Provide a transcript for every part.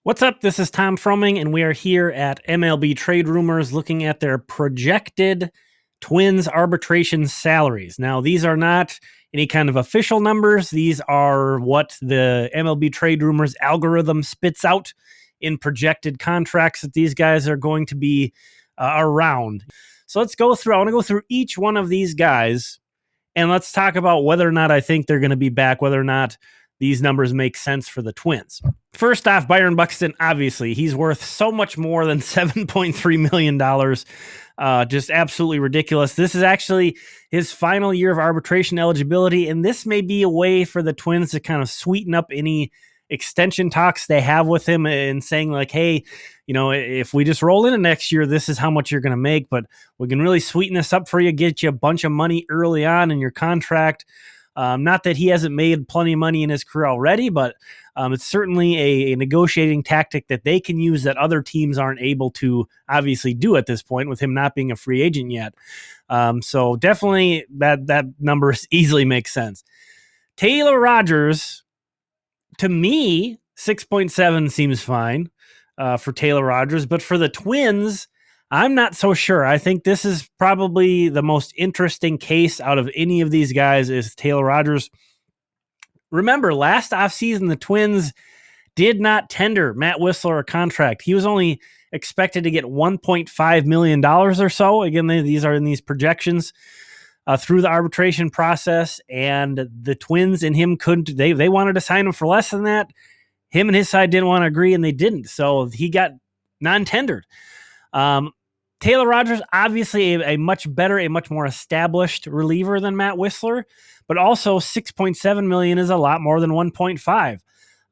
What's up? This is Tom Froming, and we are here at MLB Trade Rumors looking at their projected Twins arbitration salaries. Now, these are not any kind of official numbers. These are what the MLB Trade Rumors algorithm spits out in projected contracts that these guys are going to be around. So let's go through. I want to go through each one of these guys, and let's talk about whether or not I think they're going to be back, whether or not these numbers make sense for the Twins. First off, Byron Buxton, obviously, he's worth so much more than $7.3 million. Just absolutely ridiculous. This is actually his final year of arbitration eligibility, and this may be a way for the Twins to kind of sweeten up any extension talks they have with him and saying like, hey, if we just roll into next year, this is how much you're going to make, but we can really sweeten this up for you, get you a bunch of money early on in your contract. Not that he hasn't made plenty of money in his career already, but it's certainly a negotiating tactic that they can use that other teams aren't able to obviously do at this point with him not being a free agent yet. So definitely that number easily makes sense. Taylor Rogers, to me, 6.7 seems fine for Taylor Rogers, but for the Twins, I'm not so sure. I think this is probably the most interesting case out of any of these guys is Taylor Rogers. Remember, last offseason, the Twins did not tender Matt Whistler a contract. He was only expected to get $1.5 million or so. Again, these are in these projections through the arbitration process, and the Twins and him couldn't. They wanted to sign him for less than that. Him and his side didn't want to agree, and they didn't. So he got non-tendered. Taylor Rogers, obviously a much better, a much more established reliever than Matt Whistler, but also $6.7 million is a lot more than 1.5.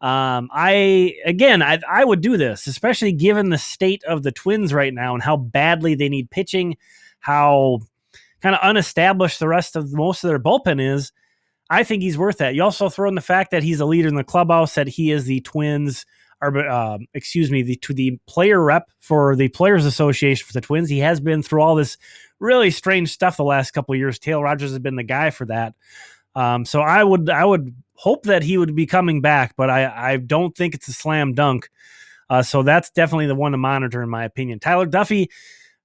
I would do this, especially given the state of the Twins right now and how badly they need pitching, how kind of unestablished the rest of most of their bullpen is. I think he's worth that. You also throw in the fact that he's a leader in the clubhouse, that he is the Twins, the player rep for the Players Association for the Twins. He has been through all this really strange stuff the last couple of years. Taylor Rogers has been the guy for that. So I would hope that he would be coming back, but I don't think it's a slam dunk. So that's definitely the one to monitor, in my opinion. Tyler Duffey,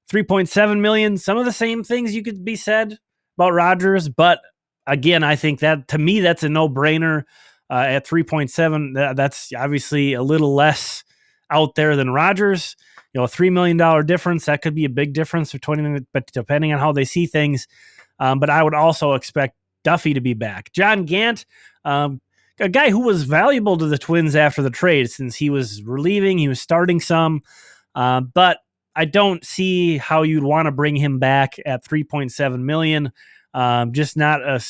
$3.7 million. Some of the same things you could be said about Rogers, but again, I think that to me, that's a no-brainer. At 3.7, that's obviously a little less out there than Rogers. A $3 million difference, that could be a big difference but depending on how they see things. But I would also expect Duffey to be back. John Gant, a guy who was valuable to the Twins after the trade, since he was relieving, he was starting some. But I don't see how you'd want to bring him back at $3.7 million. Just not a...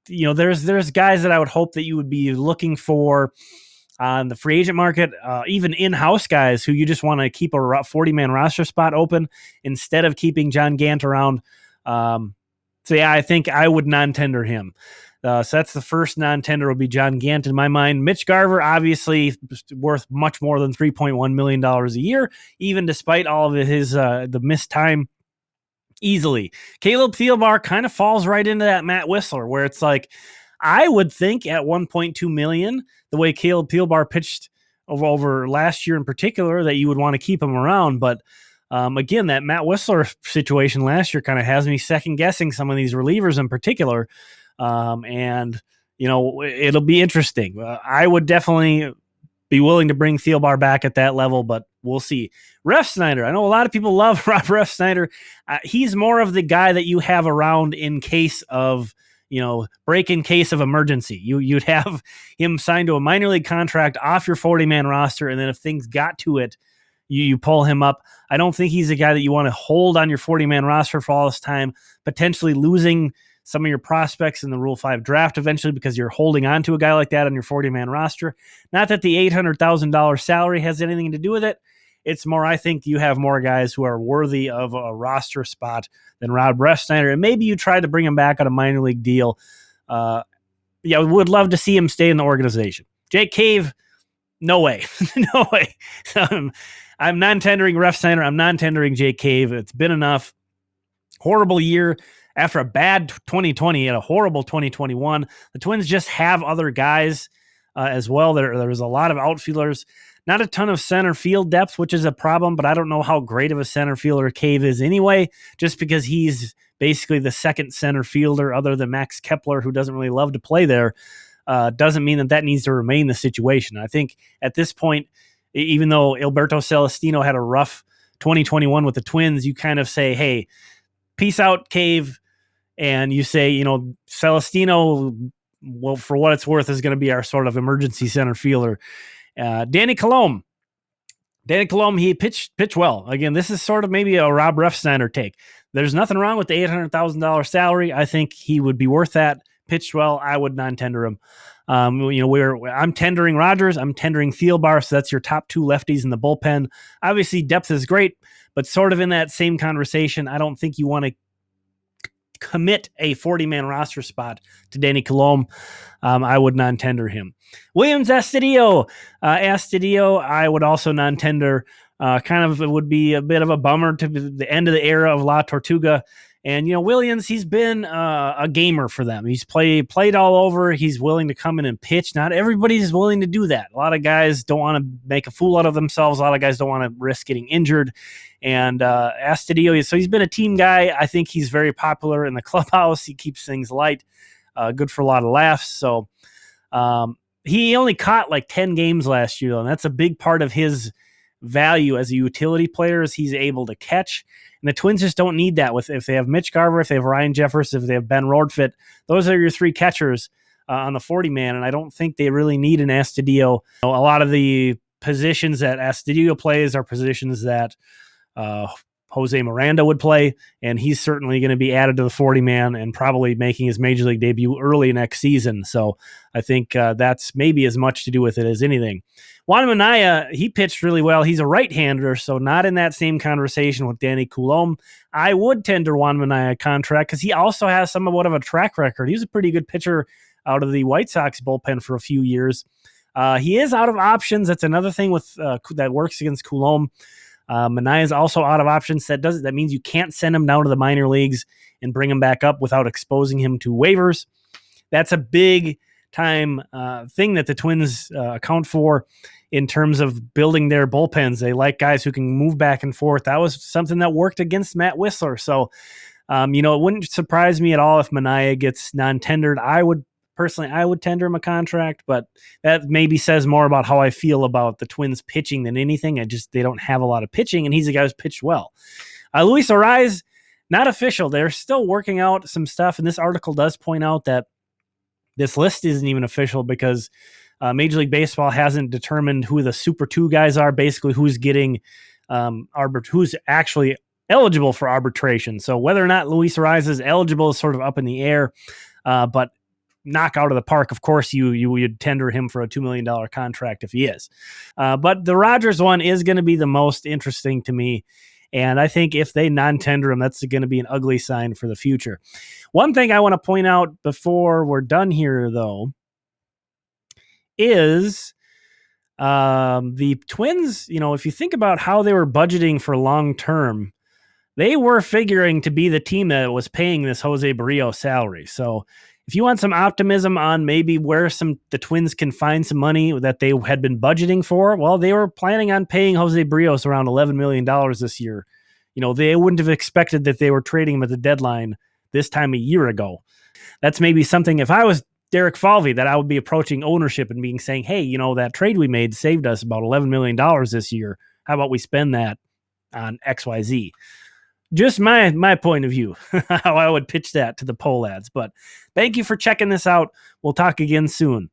there's guys that I would hope that you would be looking for on the free agent market, even in-house guys who you just want to keep a 40-man roster spot open instead of keeping John Gant around. I think I would non-tender him. So that's the first non-tender will be John Gant in my mind. Mitch Garver, obviously worth much more than $3.1 million a year, even despite all of his the missed time. Easily. Caleb Thielbar kind of falls right into that Matt Whistler, where it's like, I would think at $1.2 million, the way Caleb Thielbar pitched over last year in particular, that you would want to keep him around. But again, that Matt Whistler situation last year kind of has me second guessing some of these relievers in particular. And it'll be interesting. I would definitely be willing to bring Thielbar back at that level, but we'll see. Refsnyder, I know a lot of people love Rob Refsnyder. He's more of the guy that you have around in case of, break in case of emergency. You'd have him signed to a minor league contract off your 40-man roster, and then if things got to it, you pull him up. I don't think he's a guy that you want to hold on your 40-man roster for all this time, potentially losing some of your prospects in the Rule 5 draft eventually because you're holding on to a guy like that on your 40-man roster. Not that the $800,000 salary has anything to do with it. It's more, I think you have more guys who are worthy of a roster spot than Rob Refsnyder, and maybe you try to bring him back on a minor league deal. We would love to see him stay in the organization. Jake Cave, no way. No way. I'm non-tendering Refsnyder. I'm non-tendering Jake Cave. It's been enough. Horrible year. After a bad 2020 and a horrible 2021, the Twins just have other guys as well. There's a lot of outfielders. Not a ton of center field depth, which is a problem, but I don't know how great of a center fielder Cave is anyway, just because he's basically the second center fielder other than Max Kepler, who doesn't really love to play there. Doesn't mean that needs to remain the situation. I think at this point, even though Alberto Celestino had a rough 2021 with the Twins, you kind of say, hey, peace out, Cave. And you say, Celestino, well, for what it's worth, is going to be our sort of emergency center fielder. Danny Coulombe. He pitched well. Again, this is sort of maybe a Rob Refsnyder take. There's nothing wrong with the $800,000 salary. I think he would be worth that. Pitched well. I would non-tender him. I'm tendering Rogers. I'm tendering Thielbar. So that's your top two lefties in the bullpen. Obviously, depth is great, but sort of in that same conversation, I don't think you want to commit a 40-man roster spot to Danny Coulombe. I would non-tender him. Willians Astudillo. I would also non-tender. It would be a bit of a bummer to the end of the era of La Tortuga. And, Willians, he's been a gamer for them. He's played all over. He's willing to come in and pitch. Not everybody's willing to do that. A lot of guys don't want to make a fool out of themselves. A lot of guys don't want to risk getting injured. And Astudillo, so he's been a team guy. I think he's very popular in the clubhouse. He keeps things light. Good for a lot of laughs. So he only caught like 10 games last year, though, and that's a big part of his value as a utility player is he's able to catch. And the Twins just don't need that. If they have Mitch Garver, if they have Ryan Jeffers, if they have Ben Rordfit, those are your three catchers on the 40-man, and I don't think they really need an Astudillo. A lot of the positions that Astudillo plays are positions that Jose Miranda would play, and he's certainly going to be added to the 40-man and probably making his Major League debut early next season. So I think that's maybe as much to do with it as anything. Juan Minaya, he pitched really well. He's a right-hander, so not in that same conversation with Danny Coulombe. I would tender Juan Minaya a contract because he also has somewhat of a track record. He was a pretty good pitcher out of the White Sox bullpen for a few years. He is out of options. That's another thing with that works against Coulombe. Minaya is also out of options. That means you can't send him down to the minor leagues and bring him back up without exposing him to waivers. That's a big time thing that the Twins account for in terms of building their bullpens. They like guys who can move back and forth. That was something that worked against Matt Whistler. So, it wouldn't surprise me at all if Minaya gets non-tendered. I would tender him a contract, but that maybe says more about how I feel about the Twins pitching than anything. They don't have a lot of pitching, and he's a guy who's pitched well. Luis Arraez, not official. They're still working out some stuff, and this article does point out that this list isn't even official because Major League Baseball hasn't determined who the Super 2 guys are, basically who's getting who's actually eligible for arbitration. So whether or not Luis Arraez is eligible is sort of up in the air, but knock out of the park, of course, you would tender him for a $2 million contract if he is. But the Rogers one is going to be the most interesting to me. And I think if they non-tender him, that's going to be an ugly sign for the future. One thing I want to point out before we're done here, though, is the Twins, if you think about how they were budgeting for long-term, they were figuring to be the team that was paying this Jose Barrios salary. So if you want some optimism on maybe where the Twins can find some money that they had been budgeting for, well, they were planning on paying Jose Barrios around $11 million this year. They wouldn't have expected that they were trading him at the deadline this time a year ago. That's maybe something, if I was Derek Falvey, that I would be approaching ownership and saying, hey, that trade we made saved us about $11 million this year. How about we spend that on XYZ? Just my point of view, how I would pitch that to the poll ads. But thank you for checking this out. We'll talk again soon.